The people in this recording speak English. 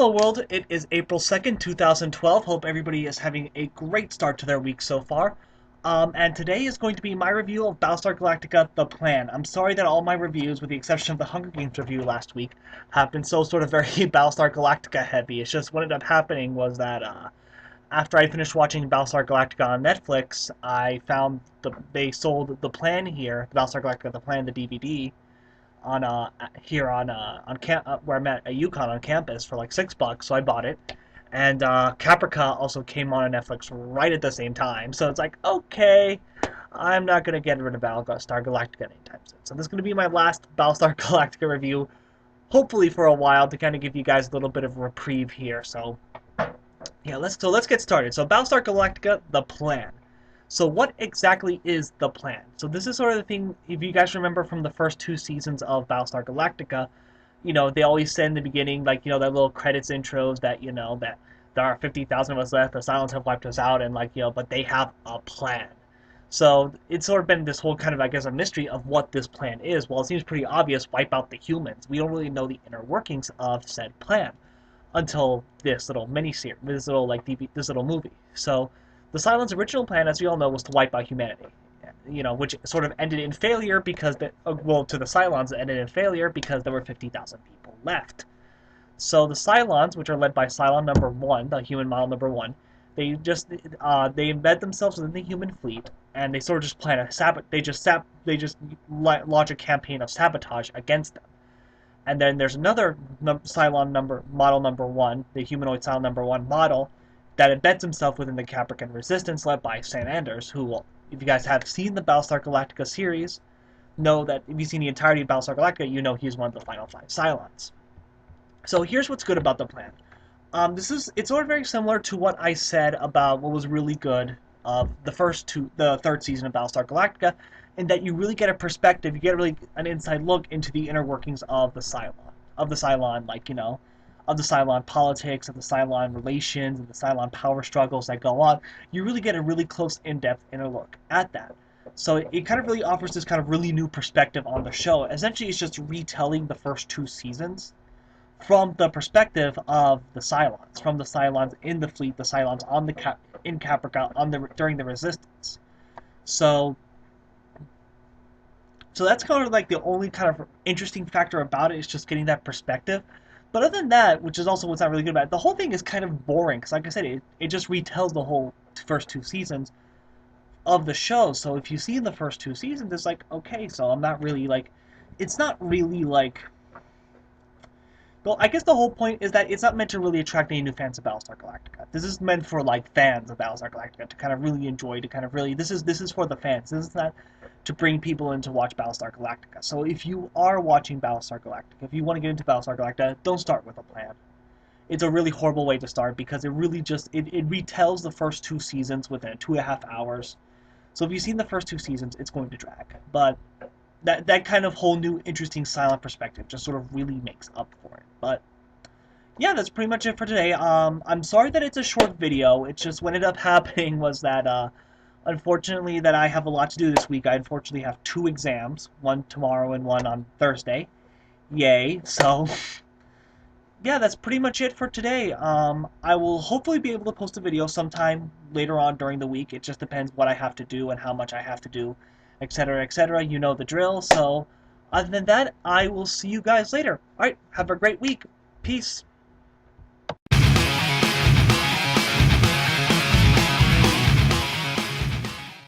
Hello world, it is April 2nd, 2012. Hope everybody is having a great start to their week so far. And today is going to be my review of Battlestar Galactica: The Plan. I'm sorry that all my reviews, with the exception of the Hunger Games review last week, have been so sort of very Battlestar Galactica heavy. It's just what ended up happening was that after I finished watching Battlestar Galactica on Netflix, I found they sold The Plan here, Battlestar Galactica: The Plan, the DVD, on here on where I'm at UConn on campus for like $6, so I bought it. And Caprica also came on Netflix right at the same time, so it's like, okay, I'm not gonna get rid of Battlestar Galactica anytime soon. So this is gonna be my last Battlestar Galactica review, hopefully for a while, to kind of give you guys a little bit of reprieve here. So yeah, let's get started. So Battlestar Galactica: The Plan. So what exactly is the plan? So this is sort of the thing, if you guys remember from the first two seasons of Battlestar Galactica, they always say in the beginning, like, that little credits intros that, that there are 50,000 of us left, the Cylons have wiped us out, and like, but they have a plan. So it's sort of been this whole kind of, I guess, a mystery of what this plan is. Well, it seems pretty obvious, wipe out the humans. We don't really know the inner workings of said plan until this little mini-series, this little, like, this little movie. So the Cylons' original plan, as we all know, was to wipe out humanity, which sort of ended in failure because, to the Cylons, it ended in failure because there were 50,000 people left. So the Cylons, which are led by Cylon number 1, the human model number 1, they embed themselves within the human fleet, and they sort of just plan they just launch a campaign of sabotage against them. And then there's another model number 1, the humanoid Cylon number 1 model, that embeds himself within the Caprican Resistance, led by San Anders, who, if you guys have seen the Battlestar Galactica series, know that if you've seen the entirety of Battlestar Galactica, you know he's one of the final 5 Cylons. So here's what's good about the plan. It's sort of very similar to what I said about what was really good of the third season of Battlestar Galactica, in that you really get a perspective, you get really an inside look into the inner workings of the Cylon, of the Cylon politics, of the Cylon relations, and the Cylon power struggles that go on. You really get a really close, in-depth inner look at that. So it kind of really offers this kind of really new perspective on the show. Essentially, it's just retelling the first 2 seasons from the perspective of the Cylons, from the Cylons in the fleet, the Cylons in Caprica during the Resistance. So that's kind of like the only kind of interesting factor about it, is just getting that perspective. But other than that, which is also what's not really good about it, the whole thing is kind of boring, because like I said, it just retells the whole first 2 seasons of the show. So if you see in the first 2 seasons, it's like, okay, so I'm not really like, it's not really like, well, I guess the whole point is that it's not meant to really attract any new fans of Battlestar Galactica. This is meant for, like, fans of Battlestar Galactica to kind of really enjoy, to kind of really, this is for the fans. This is not to bring people in to watch Battlestar Galactica. So if you are watching Battlestar Galactica, if you want to get into Battlestar Galactica, don't start with a plan. It's a really horrible way to start, because it really just, it retells the first 2 seasons within 2.5 hours. So if you've seen the first 2 seasons, it's going to drag. But that kind of whole new interesting silent perspective just sort of really makes up for it. But yeah, that's pretty much it for today. I'm sorry that it's a short video. It's just what ended up happening was that unfortunately that I have a lot to do this week. I unfortunately have 2 exams, one tomorrow and one on Thursday. Yay. So yeah, that's pretty much it for today. I will hopefully be able to post a video sometime later on during the week. It just depends what I have to do and how much I have to do, etc., etc. You know the drill. So other than that, I will see you guys later. Alright, have a great week. Peace.